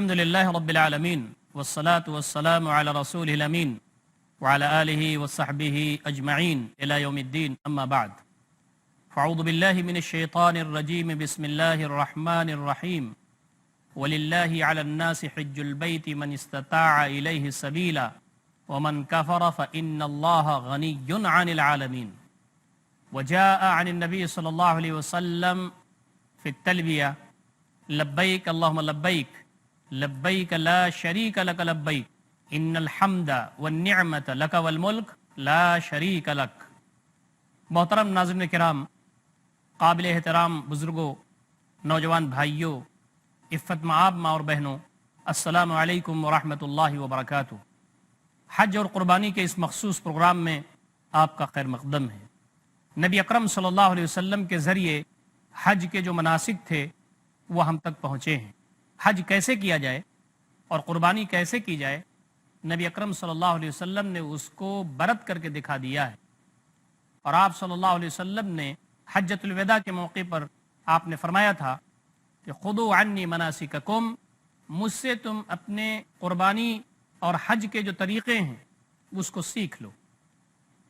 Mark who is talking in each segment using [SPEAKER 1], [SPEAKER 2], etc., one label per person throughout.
[SPEAKER 1] الحمد لله رب العالمين والصلاة والسلام على رسوله الأمين وعلى آله وصحبه أجمعين إلى يوم الدين أما بعد فأعوذ بالله من الشيطان الرجيم بسم الله الرحمن الرحيم ولله على الناس حج البيت من استطاع إليه سبيلا ومن كفر فإن الله غني عن العالمين وجاء عن النبي صلى الله عليه وسلم في التلبية لبيك اللهم لبيك لبيك لا شريك لك لبيك ان الحمد والنعمة لك والملك لا شريك لك۔ محترم ناظرین کرام، قابل احترام بزرگوں، نوجوان بھائیوں، عفت مآب ماں اور بہنوں، السلام علیکم ورحمۃ اللہ وبرکاتہ۔ حج اور قربانی کے اس مخصوص پروگرام میں آپ کا خیر مقدم ہے۔ نبی اکرم صلی اللہ علیہ وسلم کے ذریعے حج کے جو مناسک تھے وہ ہم تک پہنچے ہیں۔ حج کیسے کیا جائے اور قربانی کیسے کی جائے، نبی اکرم صلی اللہ علیہ وسلم نے اس کو برت کر کے دکھا دیا ہے۔ اور آپ صلی اللہ علیہ وسلم نے حجۃ الوداع کے موقع پر آپ نے فرمایا تھا کہ خذوا عنی مناسککم، مجھ سے تم اپنے قربانی اور حج کے جو طریقے ہیں اس کو سیکھ لو۔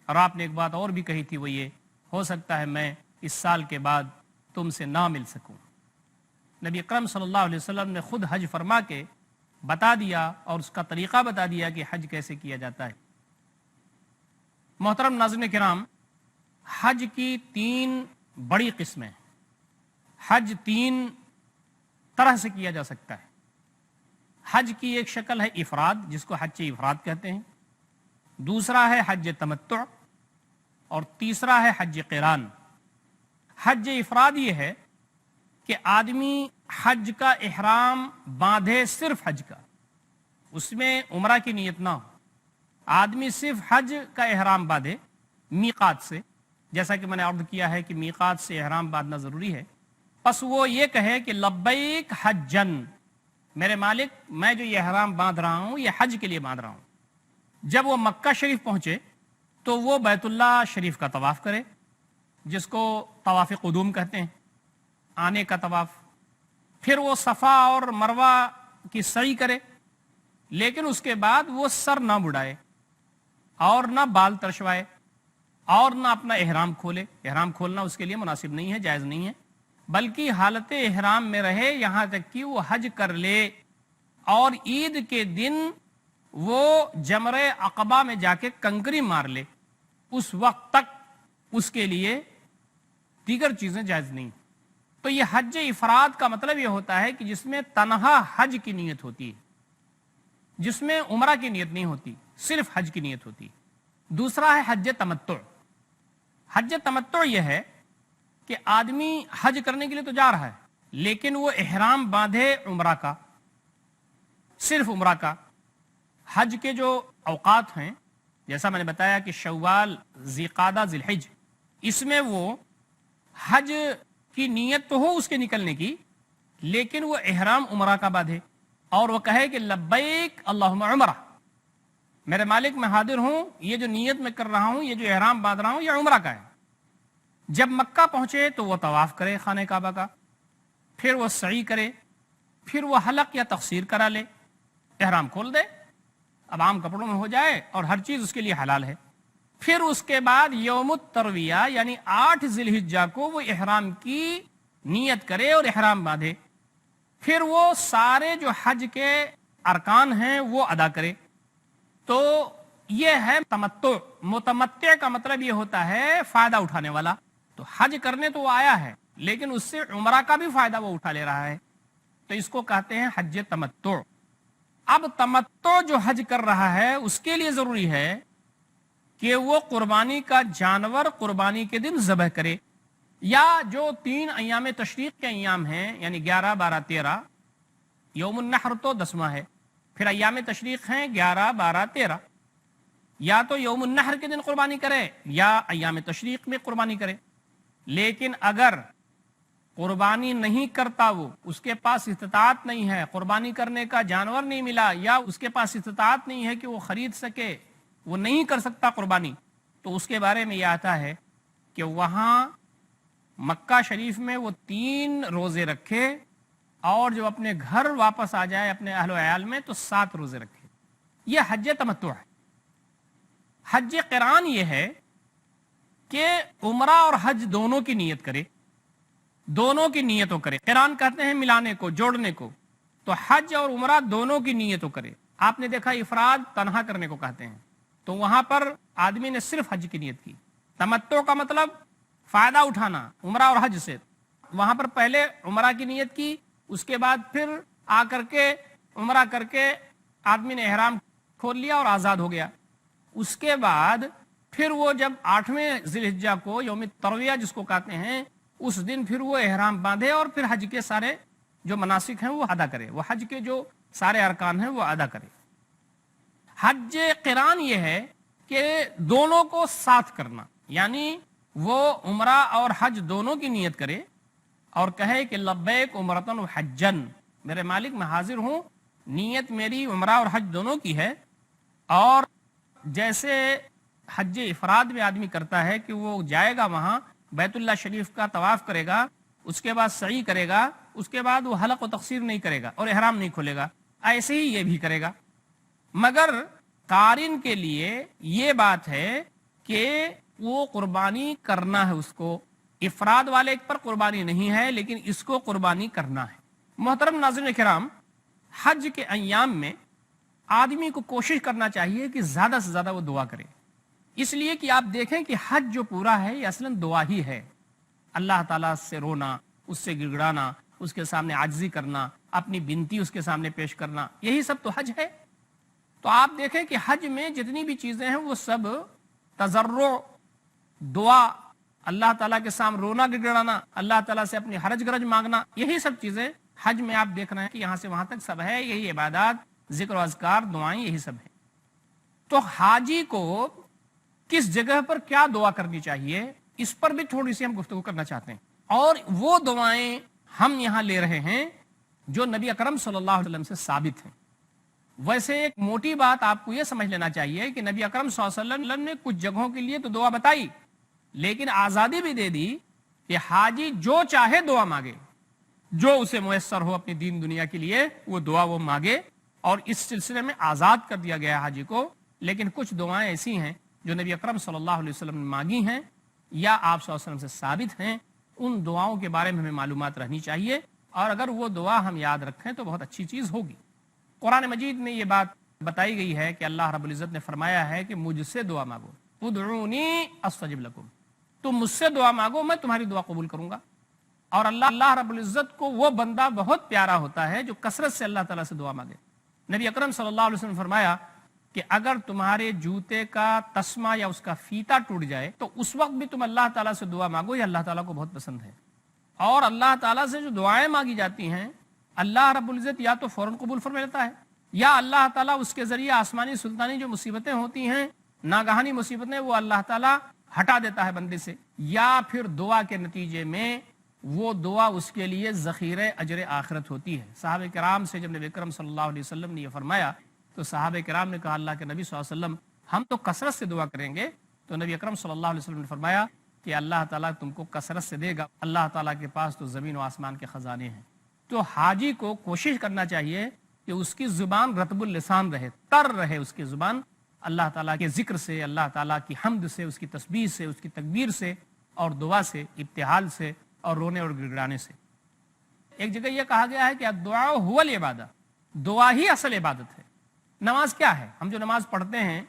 [SPEAKER 1] اور آپ نے ایک بات اور بھی کہی تھی، وہ یہ ہو سکتا ہے میں اس سال کے بعد تم سے نہ مل سکوں۔ نبی اکرم صلی اللہ علیہ وسلم نے خود حج فرما کے بتا دیا اور اس کا طریقہ بتا دیا کہ حج کیسے کیا جاتا ہے۔ محترم ناظرین کرام، حج کی 3 بڑی قسمیں ہیں۔ حج 3 طرح سے کیا جا سکتا ہے۔ حج کی ایک شکل ہے افراد، جس کو حج افراد کہتے ہیں، دوسرا ہے حج تمتع، اور تیسرا ہے حج قران۔ حج افراد یہ ہے کہ آدمی حج کا احرام باندھے، صرف حج کا، اس میں عمرہ کی نیت نہ ہو، آدمی صرف حج کا احرام باندھے میقات سے، جیسا کہ میں نے عرض کیا ہے کہ میقات سے احرام باندھنا ضروری ہے۔ پس وہ یہ کہے کہ لبیک حجن، میرے مالک میں جو یہ احرام باندھ رہا ہوں یہ حج کے لیے باندھ رہا ہوں۔ جب وہ مکہ شریف پہنچے تو وہ بیت اللہ شریف کا طواف کرے، جس کو طواف قدوم کہتے ہیں، آنے کا طواف۔ پھر وہ صفا اور مروہ کی سعی کرے، لیکن اس کے بعد وہ سر نہ مڑائے اور نہ بال ترشوائے اور نہ اپنا احرام کھولے۔ احرام کھولنا اس کے لیے مناسب نہیں ہے، جائز نہیں ہے، بلکہ حالت احرام میں رہے یہاں تک کہ وہ حج کر لے، اور عید کے دن وہ جمرہ عقبہ میں جا کے کنکری مار لے، اس وقت تک اس کے لیے دیگر چیزیں جائز نہیں۔ تو یہ حج افراد کا مطلب یہ ہوتا ہے کہ جس میں تنہا حج کی نیت ہوتی ہے، جس میں عمرہ کی نیت نہیں ہوتی، صرف حج کی نیت ہوتی ہے۔ دوسرا ہے حج تمتع۔ حج تمتع یہ ہے کہ آدمی حج کرنے کے لیے تو جا رہا ہے، لیکن وہ احرام باندھے عمرہ کا، صرف عمرہ کا۔ حج کے جو اوقات ہیں، جیسا میں نے بتایا کہ شوال، ذی قعدہ، ذی الحج، اس میں وہ حج کی نیت تو ہو اس کے نکلنے کی، لیکن وہ احرام عمرہ کا باندھے اور وہ کہے کہ لبیک اللہم عمرہ، میرے مالک میں حاضر ہوں، یہ جو نیت میں کر رہا ہوں، یہ جو احرام باندھ رہا ہوں، یہ عمرہ کا ہے۔ جب مکہ پہنچے تو وہ طواف کرے خانہ کعبہ کا، پھر وہ سعی کرے، پھر وہ حلق یا تقصیر کرا لے، احرام کھول دے، اب عام کپڑوں میں ہو جائے اور ہر چیز اس کے لیے حلال ہے۔ پھر اس کے بعد یوم الترویہ یعنی 8 ذی الحجہ کو وہ احرام کی نیت کرے اور احرام باندھے، پھر وہ سارے جو حج کے ارکان ہیں وہ ادا کرے۔ تو یہ ہے تمتع۔ متمتع کا مطلب یہ ہوتا ہے فائدہ اٹھانے والا۔ تو حج کرنے تو وہ آیا ہے، لیکن اس سے عمرہ کا بھی فائدہ وہ اٹھا لے رہا ہے، تو اس کو کہتے ہیں حج تمتع۔ اب تمتع جو حج کر رہا ہے اس کے لیے ضروری ہے کہ وہ قربانی کا جانور قربانی کے دن ذبح کرے، یا جو 3 ایام تشریق کے ایام ہیں، یعنی 11، 12، 13، یوم النحر تو 10واں ہے، پھر ایام تشریق ہیں 11، 12، 13، یا تو یوم النحر کے دن قربانی کرے یا ایام تشریق میں قربانی کرے۔ لیکن اگر قربانی نہیں کرتا، وہ اس کے پاس استطاعت نہیں ہے، قربانی کرنے کا جانور نہیں ملا، یا اس کے پاس استطاعت نہیں ہے کہ وہ خرید سکے، وہ نہیں کر سکتا قربانی، تو اس کے بارے میں یہ آتا ہے کہ وہاں مکہ شریف میں وہ 3 روزے رکھے اور جو اپنے گھر واپس آ جائے اپنے اہل و عیال میں تو 7 روزے رکھے. یہ حج تمتع ہے. حج قران یہ ہے کہ عمرہ اور حج دونوں کی نیت کرے, دونوں کی نیتوں کرے. قران کہتے ہیں ملانے کو, جوڑنے کو. تو حج اور عمرہ دونوں کی نیتوں کرے. آپ نے دیکھا افراد تنہا کرنے کو کہتے ہیں, تو وہاں پر آدمی نے صرف حج کی نیت کی. تمتع کا مطلب فائدہ اٹھانا عمرہ اور حج سے. وہاں پر پہلے عمرہ کی نیت کی, اس کے بعد پھر آ کر کے عمرہ کر کے آدمی نے احرام کھول لیا اور آزاد ہو گیا. اس کے بعد پھر وہ جب 8ویں ذی الحجہ کو یوم ترویہ جس کو کہتے ہیں, اس دن پھر وہ احرام باندھے اور پھر حج کے سارے جو مناسک ہیں وہ ادا کرے, وہ حج کے جو سارے ارکان ہیں وہ ادا کرے. حج قران یہ ہے کہ دونوں کو ساتھ کرنا, یعنی وہ عمرہ اور حج دونوں کی نیت کرے اور کہے کہ لبیک عمرتن و حجن, میرے مالک میں حاضر ہوں, نیت میری عمرہ اور حج دونوں کی ہے. اور جیسے حج افراد میں آدمی کرتا ہے کہ وہ جائے گا وہاں بیت اللہ شریف کا طواف کرے گا, اس کے بعد سعی کرے گا, اس کے بعد وہ حلق و تقصیر نہیں کرے گا اور احرام نہیں کھولے گا, ایسے ہی یہ بھی کرے گا. مگر قارن کے لیے یہ بات ہے کہ وہ قربانی کرنا ہے, اس کو افراد والے پر قربانی نہیں ہے لیکن اس کو قربانی کرنا ہے. محترم ناظرین کرام, حج کے ایام میں آدمی کو کوشش کرنا چاہیے کہ زیادہ سے زیادہ وہ دعا کرے, اس لیے کہ آپ دیکھیں کہ حج جو پورا ہے یہ اصلاً دعا ہی ہے. اللہ تعالیٰ سے رونا, اس سے گڑگڑانا, اس کے سامنے عاجزی کرنا, اپنی بنتی اس کے سامنے پیش کرنا, یہی سب تو حج ہے. تو آپ دیکھیں کہ حج میں جتنی بھی چیزیں ہیں وہ سب تضرع, دعا, اللہ تعالیٰ کے سامنے رونا گڑگڑانا, اللہ تعالیٰ سے اپنی حرج گرج مانگنا, یہی سب چیزیں حج میں آپ دیکھ رہے ہیں کہ یہاں سے وہاں تک سب ہے. یہی عبادات, ذکر و اذکار, دعائیں, یہی سب ہے. تو حاجی کو کس جگہ پر کیا دعا کرنی چاہیے اس پر بھی تھوڑی سی ہم گفتگو کرنا چاہتے ہیں. اور وہ دعائیں ہم یہاں لے رہے ہیں جو نبی اکرم صلی اللہ علیہ وسلم سے ثابت ہیں. ویسے ایک موٹی بات آپ کو یہ سمجھ لینا چاہیے کہ نبی اکرم صلی اللہ علیہ وسلم نے کچھ جگہوں کے لیے تو دعا بتائی, لیکن آزادی بھی دے دی کہ حاجی جو چاہے دعا مانگے, جو اسے میسر ہو اپنی دین دنیا کے لیے وہ دعا وہ مانگے, اور اس سلسلے میں آزاد کر دیا گیا حاجی کو. لیکن کچھ دعائیں ایسی ہیں جو نبی اکرم صلی اللہ علیہ وسلم نے مانگی ہیں یا آپ صلی اللہ علیہ وسلم سے ثابت ہیں, ان دعاؤں کے بارے میں ہمیں معلومات رہنی چاہیے, اور اگر وہ دعا ہم یاد رکھیں تو بہت اچھی چیز ہوگی. قرآن مجید میں یہ بات بتائی گئی ہے کہ اللہ رب العزت نے فرمایا ہے کہ مجھ سے دعا مانگو, ادعونی استجب لکم, تم مجھ سے دعا مانگو میں تمہاری دعا قبول کروں گا. اور اللہ رب العزت کو وہ بندہ بہت پیارا ہوتا ہے جو کثرت سے اللہ تعالیٰ سے دعا مانگے. نبی اکرم صلی اللہ علیہ وسلم نے فرمایا کہ اگر تمہارے جوتے کا تسمہ یا اس کا فیتا ٹوٹ جائے تو اس وقت بھی تم اللہ تعالیٰ سے دعا مانگو, یہ اللہ تعالیٰ کو بہت پسند ہے. اور اللہ تعالیٰ سے جو دعائیں مانگی جاتی ہیں اللہ رب العزت یا تو فوراً قبول فرما لیتا ہے, یا اللہ تعالیٰ اس کے ذریعے آسمانی سلطانی جو مصیبتیں ہوتی ہیں, ناگہانی مصیبتیں, وہ اللہ تعالیٰ ہٹا دیتا ہے بندے سے, یا پھر دعا کے نتیجے میں وہ دعا اس کے لیے ذخیرہ اجر آخرت ہوتی ہے. صحابہ کرام سے جب نبی اکرم صلی اللہ علیہ وسلم نے یہ فرمایا تو صحابہ کرام نے کہا اللہ کے نبی صلی اللہ علیہ وسلم ہم تو کثرت سے دعا کریں گے. تو نبی اکرم صلی اللہ علیہ وسلم نے فرمایا کہ اللہ تعالیٰ تم کو کثرت سے دے گا, اللہ تعالیٰ کے پاس تو زمین و آسمان کے خزانے ہیں. تو حاجی کو کوشش کرنا چاہیے کہ اس کی زبان رطب اللسان رہے, تر رہے اس کی زبان, اللہ تعالیٰ کے ذکر سے, اللہ تعالیٰ کی حمد سے, اس کی تسبیح سے, اس کی تکبیر سے, اور دعا سے, ابتہال سے, اور رونے اور گڑگڑانے سے. ایک جگہ یہ کہا گیا ہے کہ الدعاء هو العبادہ, دعا ہی اصل عبادت ہے. نماز کیا ہے؟ ہم جو نماز پڑھتے ہیں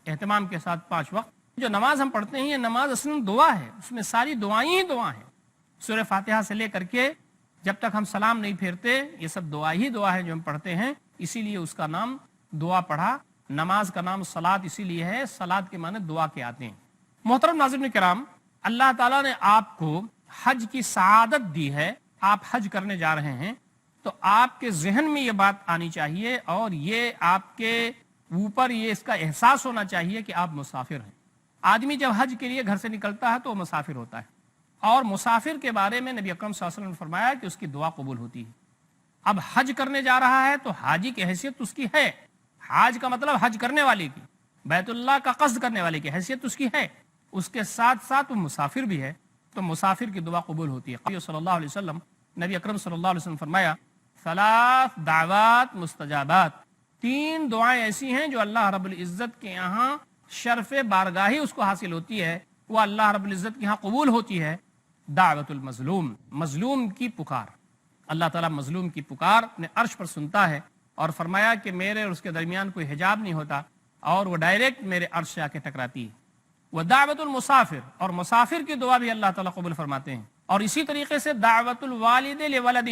[SPEAKER 1] اہتمام کے ساتھ 5 وقت, جو نماز ہم پڑھتے ہیں یہ نماز اصل دعا ہے, اس میں ساری دعائیں ہی دعا ہیں. سورہ فاتحہ سے لے کر کے جب تک ہم سلام نہیں پھیرتے یہ سب دعا ہی دعا ہے جو ہم پڑھتے ہیں, اسی لیے اس کا نام دعا پڑھا. نماز کا نام صلاۃ اسی لیے ہے, صلاۃ کے معنی دعا کے آتے ہیں. محترم ناظرین کرام, اللہ تعالیٰ نے آپ کو حج کی سعادت دی ہے, آپ حج کرنے جا رہے ہیں, تو آپ کے ذہن میں یہ بات آنی چاہیے اور یہ آپ کے اوپر یہ اس کا احساس ہونا چاہیے کہ آپ مسافر ہیں. آدمی جب حج کے لیے گھر سے نکلتا ہے تو وہ مسافر ہوتا ہے, اور مسافر کے بارے میں نبی اکرم صلی اللہ علیہ وسلم نے فرمایا کہ اس کی دعا قبول ہوتی ہے. اب حج کرنے جا رہا ہے تو حاجی کی حیثیت اس کی ہے, حاج کا مطلب حج کرنے والے کی, بیت اللہ کا قصد کرنے والے کی حیثیت اس کی ہے, اس کے ساتھ ساتھ وہ مسافر بھی ہے, تو مسافر کی دعا قبول ہوتی ہے. صلی اللہ علیہ وسلم نبی اکرم صلی اللہ علیہ وسلم فرمایا ثلاث دعوات مستجابات، 3 دعائیں ایسی ہیں جو اللہ رب العزت کے یہاں شرف بارگاہی اس کو حاصل ہوتی ہے، وہ اللہ رب العزت کے یہاں قبول ہوتی ہے۔ دعوت المظلوم، مظلوم کی پکار، اللہ تعالیٰ مظلوم کی پکار اپنے عرش پر سنتا ہے، اور فرمایا کہ میرے اور اس کے درمیان کوئی حجاب نہیں ہوتا اور وہ ڈائریکٹ میرے عرش سے آ کے ٹکراتی ہے۔ وہ دعوت المسافر، اور مسافر کی دعا بھی اللہ تعالیٰ قبول فرماتے ہیں۔ اور اسی طریقے سے دعوت الوالد لولدہ،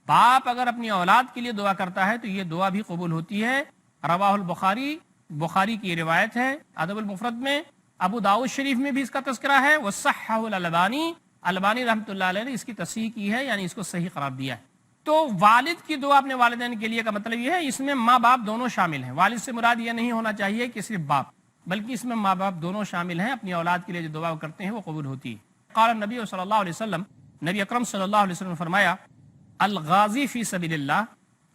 [SPEAKER 1] باپ اگر اپنی اولاد کے لیے دعا کرتا ہے تو یہ دعا بھی قبول ہوتی ہے۔ رواہ البخاری، بخاری کی روایت ہے ادب المفرد میں، ابو داؤد شریف میں بھی اس کا تذکرہ ہے، وصححہ الالبانی، البانی رحمۃ اللہ علیہ نے اس کی تصحیح کی ہے، یعنی اس کو صحیح قرار دیا ہے۔ تو والد کی دعا اپنے والدین کے لیے کا مطلب یہ ہے اس میں ماں باپ دونوں شامل ہیں۔ والد سے مراد یہ نہیں ہونا چاہیے کہ صرف باپ، بلکہ اس میں ماں باپ دونوں شامل ہیں۔ اپنی اولاد کے لیے جو دعا کرتے ہیں وہ قبول ہوتی ہے۔ قال النبی صلی اللہ علیہ وسلم، نبی اکرم صلی اللہ علیہ وسلم نے فرمایا الغازی فی سبیل اللہ،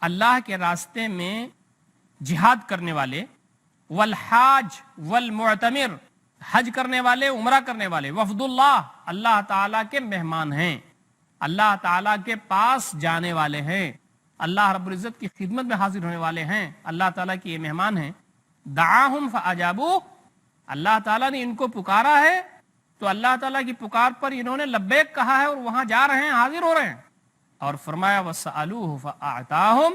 [SPEAKER 1] اللہ کے راستے میں جہاد کرنے والے، والحاج والمعتمر، حج کرنے والے، عمرہ کرنے والے، وفد اللہ، اللہ تعالیٰ کے مہمان ہیں، اللہ تعالیٰ کے پاس جانے والے ہیں، اللہ رب العزت کی خدمت میں حاضر ہونے والے ہیں، اللہ تعالیٰ کے یہ مہمان ہیں۔ دعاہم فاجابوا، اللہ تعالیٰ نے ان کو پکارا ہے تو اللہ تعالیٰ کی پکار پر انہوں نے لبیک کہا ہے اور وہاں جا رہے ہیں، حاضر ہو رہے ہیں۔ اور فرمایا وسألوہ فاعطاہم،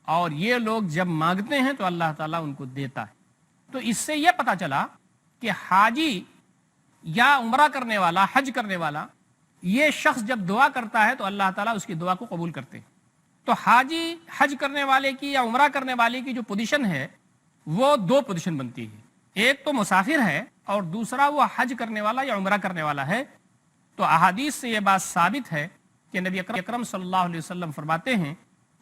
[SPEAKER 1] اور یہ لوگ جب مانگتے ہیں تو اللہ تعالیٰ ان کو دیتا ہے۔ تو اس سے یہ پتا چلا کہ حاجی یا عمرہ کرنے والا، حج کرنے والا، یہ شخص جب دعا کرتا ہے تو اللہ تعالیٰ اس کی دعا کو قبول کرتے ہیں۔ تو حاجی، حج کرنے والے کی یا عمرہ کرنے والے کی جو پوزیشن ہے وہ 2 پوزیشن بنتی ہے، ایک تو مسافر ہے اور دوسرا وہ حج کرنے والا یا عمرہ کرنے والا ہے۔ تو احادیث سے یہ بات ثابت ہے کہ نبی اکرم صلی اللہ علیہ وسلم فرماتے ہیں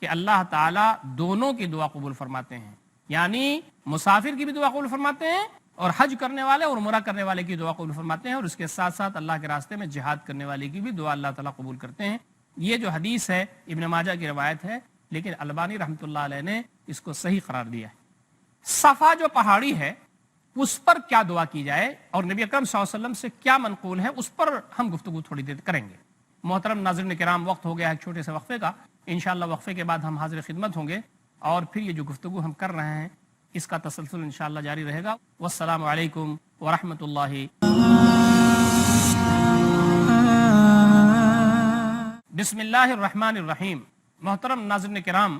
[SPEAKER 1] کہ اللہ تعالیٰ دونوں کی دعا قبول فرماتے ہیں، یعنی مسافر کی بھی دعا قبول فرماتے ہیں اور حج کرنے والے اور عمرہ کرنے والے کی دعا قبول فرماتے ہیں، اور اس کے ساتھ ساتھ اللہ کے راستے میں جہاد کرنے والے کی بھی دعا اللہ تعالیٰ قبول کرتے ہیں۔ یہ جو حدیث ہے ابن ماجہ کی روایت ہے، لیکن البانی رحمۃ اللہ علیہ نے اس کو صحیح قرار دیا ہے۔ صفا جو پہاڑی ہے اس پر کیا دعا کی جائے اور نبی اکرم صلی اللہ علیہ وسلم سے کیا منقول ہے، اس پر ہم گفتگو تھوڑی دیر کریں گے۔ محترم ناظرین کرام، وقت ہو گیا ہے ایک چھوٹے سے وقفے کا، انشاءاللہ وقفے کے بعد ہم حاضر خدمت ہوں گے اور پھر یہ جو گفتگو ہم کر رہے ہیں اس کا تسلسل انشاءاللہ جاری رہے گا۔ والسلام علیکم ورحمۃ اللہ۔ بسم اللہ الرحمن الرحیم۔ محترم ناظرین کرام،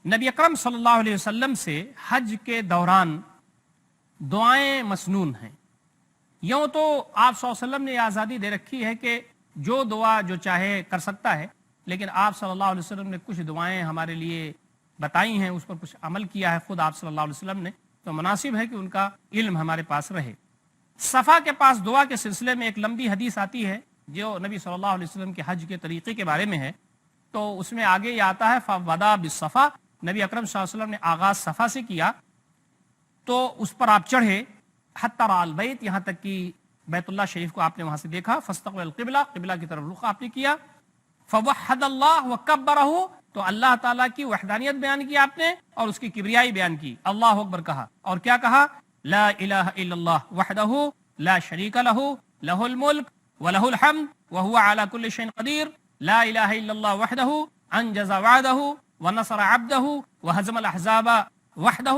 [SPEAKER 1] نبی اکرم صلی اللہ علیہ وسلم سے حج کے دوران دعائیں مسنون ہیں۔ یوں تو آپ صلی اللہ علیہ وسلم نے یہ آزادی دے رکھی ہے کہ جو دعا جو چاہے کر سکتا ہے، لیکن آپ صلی اللہ علیہ وسلم نے کچھ دعائیں ہمارے لیے بتائی ہیں، اس پر کچھ عمل کیا ہے خود آپ صلی اللہ علیہ وسلم نے، تو مناسب ہے کہ ان کا علم ہمارے پاس رہے۔ صفا کے پاس دعا کے سلسلے میں ایک لمبی حدیث آتی ہے جو نبی صلی اللہ علیہ وسلم کے حج کے طریقے کے بارے میں ہے، تو اس میں آگے یہ آتا ہے فَوَدَا بِالصَّفَا، نبی اکرم صلی اللہ علیہ وسلم نے آغاز صفا سے کیا تو اس پر آپ چڑھے حتی رأى البیت، یہاں تک کہ بیت اللہ شریف کو آپ نے وہاں سے دیکھا، فاستقبل القبلہ، قبلہ کی طرف رخ آپ نے کیا، فوحد اللہ وکبرہ، تو اللہ تعالیٰ کی وحدانیت بیان کی آپ نے اور اس کی کبریائی بیان کی، اللہ اکبر کہا، اور کیا کہا؟ لا الہ الا اللہ وحدہ لا شریک لہ لہ الملک ولہ الحمد وہو علی کل شیء قدیر، لا الہ الا اللہ وحدہ انجز وعدہ ونصر عبدہ وہزم الاحزاب وحدہ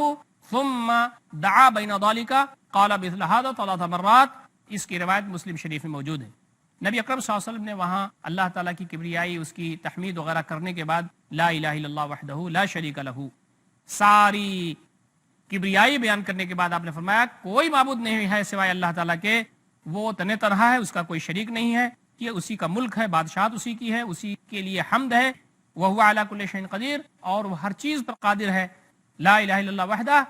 [SPEAKER 1] ثم دعا بین ذالک قال مثل هذا 3 مرات۔ اس کی روایت مسلم شریف میں موجود ہے۔ نبی اکرم صلی اللہ علیہ وسلم نے وہاں اللہ تعالیٰ کی کبریائی، اس کی تحمید وغیرہ کرنے کے بعد لا الہ الا اللہ وحدہ لا شریک لہ، ساری کبریائی بیان کرنے کے بعد آپ نے فرمایا کوئی معبود نہیں ہے سوائے اللہ تعالیٰ کے، وہ تنہ تنہا ہے، اس کا کوئی شریک نہیں ہے، یہ اسی کا ملک ہے، بادشاہت اسی کی ہے، اسی کے لیے حمد ہے، وہو علی کل شیء قدیر، اور وہ ہر چیز پر قادر ہے۔ لا الہ الا اللہ وحدہ،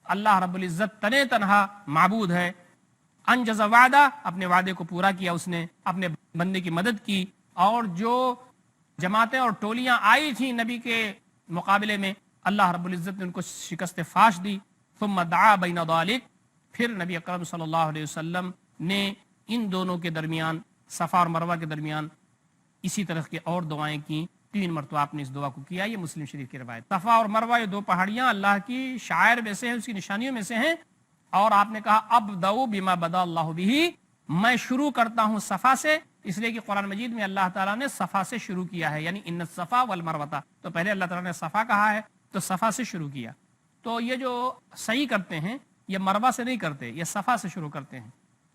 [SPEAKER 1] اللہ رب العزت تنہ تنہا معبود ہے۔ انجز وعدہ، اپنے وعدے کو پورا کیا، اس نے اپنے بندے کی مدد کی، اور جو جماعتیں اور ٹولیاں آئی تھیں نبی کے مقابلے میں اللہ رب العزت نے ان کو شکست فاش دی۔ ثم دعا بین ذالک، پھر نبی اکرم صلی اللہ علیہ وسلم نے ان دونوں کے درمیان، صفا اور مروہ کے درمیان اسی طرح کی اور دعائیں کی، 3 مرتبہ آپ نے اس دعا کو کیا۔ یہ مسلم شریف کی روایت۔ صفا اور مروہ یہ 2 پہاڑیاں اللہ کی شعائر میں سے ہیں، اس کی نشانیوں میں سے ہیں، اور آپ نے کہا ابدؤ بما بدا اللہ بہ، میں شروع کرتا ہوں صفا سے، اس لیے کہ قرآن مجید میں اللہ تعالیٰ نے صفا سے شروع کیا ہے، یعنی ان الصفا والمروہ، تو پہلے اللہ تعالیٰ نے صفا کہا ہے تو صفا سے شروع کیا. تو یہ جو صحیح کرتے ہیں یہ مروہ سے نہیں کرتے، یہ صفا سے شروع کرتے ہیں.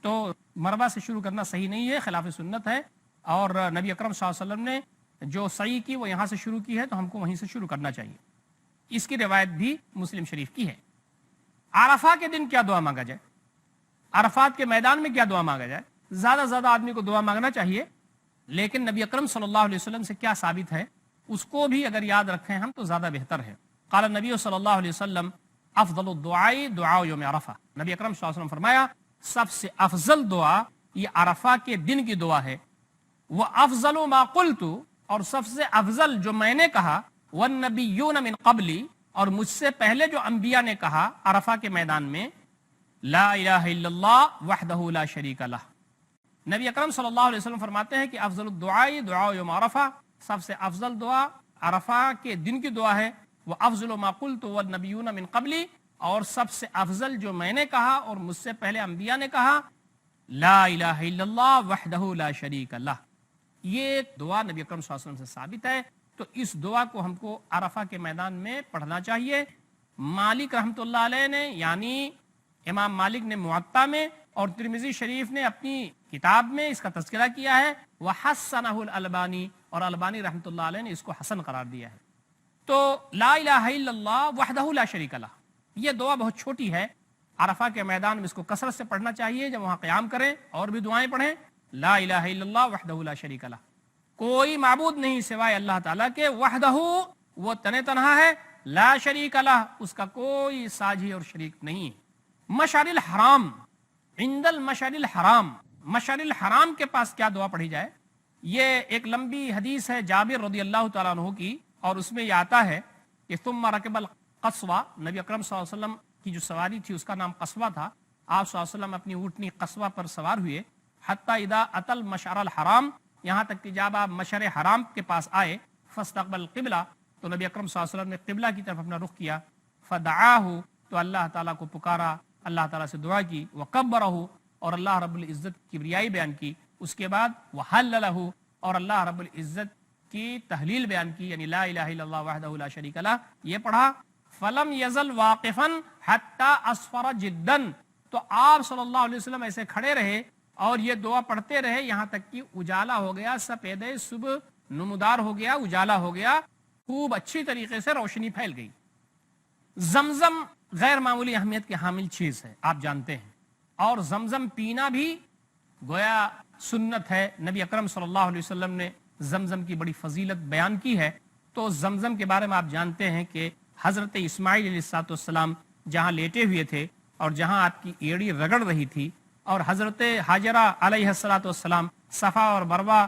[SPEAKER 1] تو مروہ سے شروع کرنا صحیح نہیں ہے، خلاف سنت ہے. اور نبی اکرم صلی اللہ علیہ وسلم نے جو صحیح کی وہ یہاں سے شروع کی ہے، تو ہم کو وہیں سے شروع کرنا چاہیے. اس کی روایت بھی مسلم شریف کی ہے. عرفہ کے دن کیا دعا مانگا جائے؟ عرفات کے میدان میں کیا دعا مانگا جائے؟ زیادہ زیادہ آدمی کو دعا مانگنا چاہیے، لیکن نبی اکرم صلی اللہ علیہ وسلم سے کیا ثابت ہے اس کو بھی اگر یاد رکھیں ہم تو زیادہ بہتر ہے. قال النبی صلی اللہ علیہ وسلم افضل الدعاء دعاء یوم عرفہ. نبی اکرم صلی اللہ علیہ وسلم فرمایا سب سے افضل دعا یہ عرفہ کے دن کی دعا ہے. وہ افضل ما قلت، اور سب سے افضل جو میں نے کہا، والنبیون من قبلی، اور مجھ سے پہلے جو انبیاء نے کہا عرفہ کے میدان میں، لا الہ الا اللہ وحدہ لا شریک لہ. نبی اکرم صلی اللہ علیہ وسلم فرماتے ہیں کہ افضل الدعاء دعاء یوم عرفہ، سب سے افضل دعا عرفہ کے دن کی دعا ہے. وہ افضل ما قلت والنبیون من قبلی، اور سب سے افضل جو میں نے کہا اور مجھ سے پہلے انبیاء نے کہا، لا الہ الا اللہ وحدہ لا شریک لہ. یہ دعا نبی اکرم صلی اللہ علیہ وسلم سے ثابت ہے. تو اس دعا کو ہم کو عرفہ کے میدان میں پڑھنا چاہیے. مالک رحمۃ اللہ علیہ نے، یعنی امام مالک نے موطا میں، اور ترمذی شریف نے اپنی کتاب میں اس کا تذکرہ کیا ہے. وحسنہ الالبانی، اور البانی رحمۃ اللہ علیہ نے اس کو حسن قرار دیا ہے. تو لا الہ الا اللہ وحدہ لا شریک لہ، یہ دعا بہت چھوٹی ہے. عرفہ کے میدان میں اس کو کثرت سے پڑھنا چاہیے. جب وہاں قیام کریں اور بھی دعائیں پڑھیں، لا الہ الا اللہ وحدہ لا شریک لہ، کوئی معبود نہیں سوائے اللہ تعالیٰ کے، وحدہ وہ تنہا ہے، لا شریک لہ اس کا کوئی ساجھی اور شریک نہیں. مشعر الحرام، عند المشعر الحرام، مشعر الحرام کے پاس کیا دعا پڑھی جائے؟ یہ ایک لمبی حدیث ہے جابر رضی اللہ تعالیٰ عنہ کی، اور اس میں یہ آتا ہے کہ ثم رکب القصوہ، نبی اکرم صلی اللہ علیہ وسلم کی جو سواری تھی اس کا نام قصوہ تھا. آپ صلی اللہ علیہ وسلم اپنی اونٹنی قصوہ پر سوار ہوئے، حتی اذا اتل مشعر الحرام، یہاں تک کہ جب آپ مشعر حرام کے پاس آئے، فاستقبل قبلہ، تو نبی اکرم صلی اللہ علیہ وسلم نے قبلہ کی طرف اپنا رخ کیا. فدعاہ، تو اللہ تعالیٰ کو پکارا، اللہ تعالیٰ سے دعا کی. وکبرہ، اور اللہ رب العزت کی کبریائی بیان کی. اس کے بعد وحللہ، اور اللہ رب العزت کی تحلیل بیان کی، یعنی لا الہ الا اللہ وحدہ لا شریک لہ یہ پڑھا. فلم یزل واقفا حتی اسفر جدا، تو آپ صلی اللہ علیہ وسلم ایسے کھڑے رہے اور یہ دعا پڑھتے رہے یہاں تک کہ اجالا ہو گیا، سپید صبح نمودار ہو گیا، اجالا ہو گیا، خوب اچھی طریقے سے روشنی پھیل گئی. زمزم غیر معمولی اہمیت کی حامل چیز ہے، آپ جانتے ہیں، اور زمزم پینا بھی گویا سنت ہے. نبی اکرم صلی اللہ علیہ وسلم نے زمزم کی بڑی فضیلت بیان کی ہے. تو زمزم کے بارے میں آپ جانتے ہیں کہ حضرت اسماعیل علیہ السلام جہاں لیٹے ہوئے تھے اور جہاں آپ کی ایڑی رگڑ رہی تھی، اور حضرت حاجرہ علیہ السلام صفا اور مروہ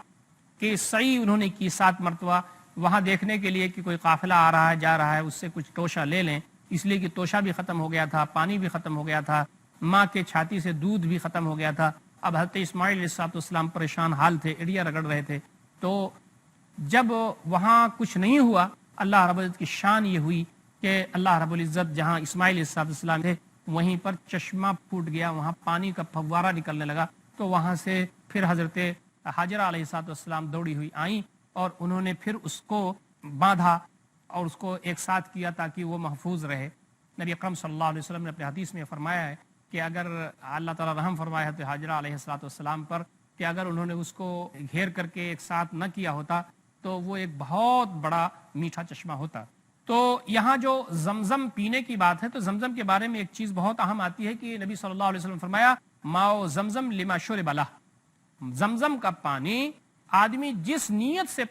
[SPEAKER 1] کی سعی انہوں نے کی 7 مرتبہ، وہاں دیکھنے کے لیے کہ کوئی قافلہ آ رہا ہے جا رہا ہے، اس سے کچھ توشہ لے لیں، اس لیے کہ توشہ بھی ختم ہو گیا تھا، پانی بھی ختم ہو گیا تھا، ماں کے چھاتی سے دودھ بھی ختم ہو گیا تھا. اب حضرت اسماعیل علیہ السلام پریشان حال تھے، ایڑیاں رگڑ رہے تھے. تو جب وہاں کچھ نہیں ہوا، اللہ رب العزت کی شان یہ ہوئی کہ اللہ رب العزت جہاں اسماعیل علیہ السلام تھے وہیں پر چشمہ پھوٹ گیا، وہاں پانی کا فوارہ نکلنے لگا. تو وہاں سے پھر حضرت حاجرہ علیہ السلام دوڑی ہوئی آئیں اور انہوں نے پھر اس کو باندھا اور اس کو ایک ساتھ کیا تاکہ وہ محفوظ رہے. نبی اکرم صلی اللہ علیہ وسلم نے اپنے حدیث میں فرمایا ہے کہ اگر اللہ تعالیٰ رحم فرمایا ہے حاجرہ علیہ السلام پر، کہ اگر انہوں نے اس کو گھیر کر کے ایک ساتھ نہ کیا ہوتا تو وہ ایک بہت بڑا میٹھا چشمہ ہوتا. تو یہاں جو زمزم پینے کی بات ہے، تو زمزم کے بارے میں ایک چیز بہت اہم آتی ہے کہ نبی صلی اللہ علیہ وسلم فرمایا ماؤ زمزم لما شرب لہ، زمزم کا پانی آدمی جس نیت سے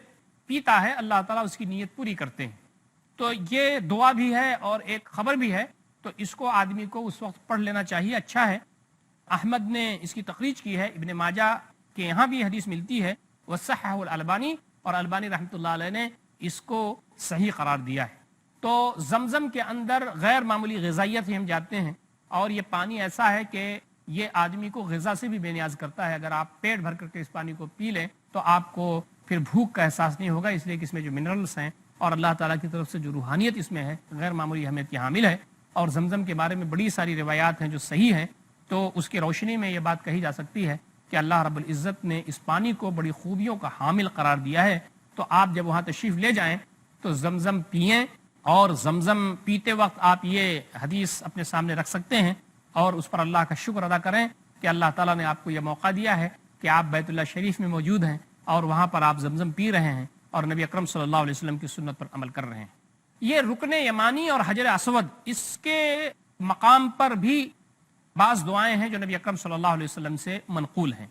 [SPEAKER 1] پیتا ہے اللہ تعالیٰ اس کی نیت پوری کرتے ہیں. تو یہ دعا بھی ہے اور ایک خبر بھی ہے، تو اس کو آدمی کو اس وقت پڑھ لینا چاہیے، اچھا ہے. احمد نے اس کی تخریج کی ہے، ابن ماجہ کے یہاں بھی حدیث ملتی ہے، وصححہ الالبانی، اور البانی رحمۃ اللہ علیہ نے اس کو صحیح قرار دیا ہے. تو زمزم کے اندر غیر معمولی غذائیت ہی ہم جانتے ہیں، اور یہ پانی ایسا ہے کہ یہ آدمی کو غذا سے بھی بے نیاز کرتا ہے. اگر آپ پیٹ بھر کر کے اس پانی کو پی لیں تو آپ کو پھر بھوک کا احساس نہیں ہوگا، اس لیے کہ اس میں جو منرلز ہیں اور اللہ تعالیٰ کی طرف سے جو روحانیت اس میں ہے غیر معمولی اہمیت کی حامل ہے. اور زمزم کے بارے میں بڑی ساری روایات ہیں جو صحیح ہیں. تو اس کی روشنی میں یہ بات کہی جا سکتی ہے کہ اللہ رب العزت نے اس پانی کو بڑی خوبیوں کا حامل قرار دیا ہے، تو آپ جب وہاں تشریف لے جائیں تو زمزم پئیں، اور زمزم پیتے وقت آپ یہ حدیث اپنے سامنے رکھ سکتے ہیں اور اس پر اللہ کا شکر ادا کریں کہ اللہ تعالیٰ نے آپ کو یہ موقع دیا ہے کہ آپ بیت اللہ شریف میں موجود ہیں اور وہاں پر آپ زمزم پی رہے ہیں اور نبی اکرم صلی اللہ علیہ وسلم کی سنت پر عمل کر رہے ہیں۔ یہ رکن یمانی اور حجر اسود، اس کے مقام پر بھی بعض دعائیں ہیں جو نبی اکرم صلی اللہ علیہ وسلم سے منقول ہیں۔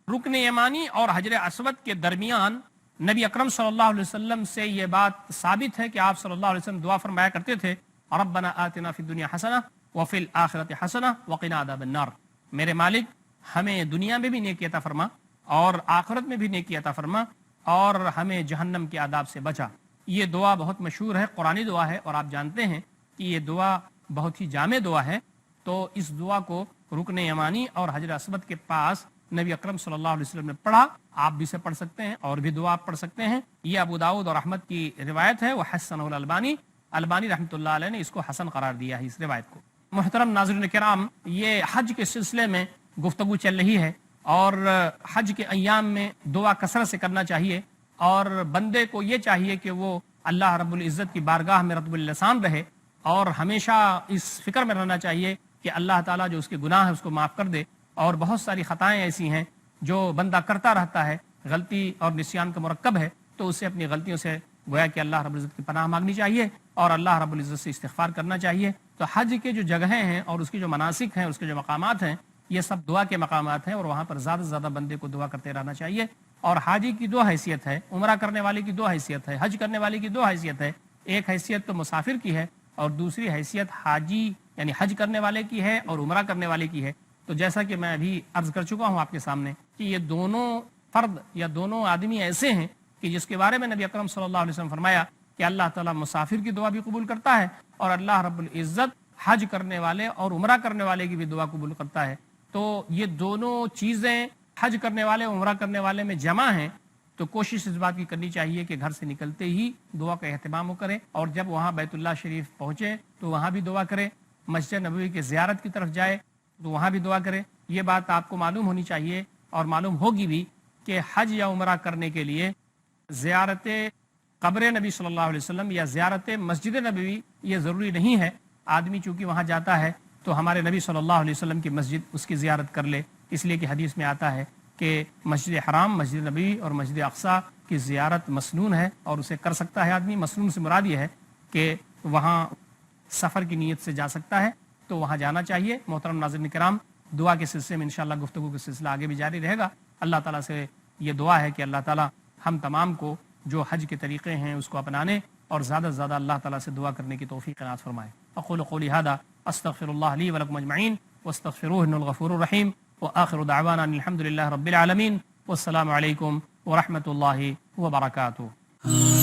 [SPEAKER 1] رکن یمانی اور حجر اسود کے درمیان نبی اکرم صلی اللہ علیہ وسلم سے یہ بات ثابت ہے کہ آپ صلی اللہ علیہ وسلم دعا فرمایا کرتے تھے، ربنا آتنا فی الدنیا حسنہ وفی الآخرۃ حسنہ وقنا عذاب النار، میرے مالک ہمیں دنیا میں بھی نیکی عطا فرما اور آخرت میں بھی نیکی عطا فرما اور ہمیں جہنم کے عذاب سے بچا۔ یہ دعا بہت مشہور ہے، قرآنی دعا ہے، اور آپ جانتے ہیں کہ یہ دعا بہت ہی جامع دعا ہے۔ تو اس دعا کو رکن یمانی اور حجر اسود کے پاس نبی اکرم صلی اللہ علیہ وسلم نے پڑھا، آپ بھی سے پڑھ سکتے ہیں اور بھی دعا آپ پڑھ سکتے ہیں۔ یہ ابو داؤد اور احمد کی روایت ہے، وہ حسنہ الالبانی، البانی رحمۃ اللہ علیہ نے اس کو حسن قرار دیا ہے اس روایت کو۔ محترم ناظرین کرام، یہ حج کے سلسلے میں گفتگو چل رہی ہے اور حج کے ایام میں دعا کثرت سے کرنا چاہیے، اور بندے کو یہ چاہیے کہ وہ اللہ رب العزت کی بارگاہ میں رطب اللسان رہے اور ہمیشہ اس فکر میں رہنا چاہیے کہ اللہ تعالیٰ جو اس کے گناہ ہے اس کو معاف کر دے۔ اور بہت ساری خطائیں ایسی ہیں جو بندہ کرتا رہتا ہے، غلطی اور نسیان کا مرکب ہے، تو اسے اپنی غلطیوں سے گویا کہ اللہ رب العزت کی پناہ مانگنی چاہیے اور اللہ رب العزت سے استغفار کرنا چاہیے۔ تو حج کے جو جگہیں ہیں اور اس کی جو مناسک ہیں، اس کے جو مقامات ہیں، یہ سب دعا کے مقامات ہیں اور وہاں پر زیادہ سے زیادہ بندے کو دعا کرتے رہنا چاہیے۔ اور حاجی کی دو حیثیت ہے، عمرہ کرنے والے کی دو حیثیت ہے، حج کرنے والے کی دو حیثیت ہے۔ ایک حیثیت تو مسافر کی ہے اور دوسری حیثیت حاجی یعنی حج کرنے والے کی ہے اور عمرہ کرنے والے کی ہے۔ تو جیسا کہ میں ابھی عرض کر چکا ہوں آپ کے سامنے کہ یہ دونوں فرد یا دونوں آدمی ایسے ہیں کہ جس کے بارے میں نبی اکرم صلی اللہ علیہ وسلم فرمایا کہ اللہ تعالیٰ مسافر کی دعا بھی قبول کرتا ہے اور اللہ رب العزت حج کرنے والے اور عمرہ کرنے والے کی بھی دعا قبول کرتا ہے۔ تو یہ دونوں چیزیں حج کرنے والے عمرہ کرنے والے میں جمع ہیں، تو کوشش اس بات کی کرنی چاہیے کہ گھر سے نکلتے ہی دعا کا اہتمام کرے، اور جب وہاں بیت اللہ شریف پہنچے تو وہاں بھی دعا کرے، مسجد نبوی کی زیارت کی طرف جائے تو وہاں بھی دعا کرے۔ یہ بات آپ کو معلوم ہونی چاہیے اور معلوم ہوگی بھی کہ حج یا عمرہ کرنے کے لیے زیارت قبر نبی صلی اللہ علیہ وسلم یا زیارت مسجد نبوی یہ ضروری نہیں ہے۔ آدمی چونکہ وہاں جاتا ہے تو ہمارے نبی صلی اللہ علیہ وسلم کی مسجد اس کی زیارت کر لے، اس لیے کہ حدیث میں آتا ہے کہ مسجد حرام، مسجد نبوی اور مسجد اقصی کی زیارت مسنون ہے اور اسے کر سکتا ہے آدمی۔ مسنون سے مراد یہ ہے کہ وہاں سفر کی نیت سے جا سکتا ہے، تو وہاں جانا چاہیے۔ محترم ناظرین کرام، دعا کے سلسلے میں انشاءاللہ گفتگو کا سلسلہ آگے بھی جاری رہے گا۔ اللہ تعالیٰ سے یہ دعا ہے کہ اللہ تعالیٰ ہم تمام کو جو حج کے طریقے ہیں اس کو اپنانے اور زیادہ سے زیادہ اللہ تعالیٰ سے دعا کرنے کی توفیق عنایت فرمائے۔ اقول قولی ھذا استغفر اللہ لی ولکم اجمعین واستغفروہ انہ الغفور الرحیم وآخر دعوانا الحمد للہ رب العالمین والسلام علیکم ورحمۃ اللہ وبرکاتہ۔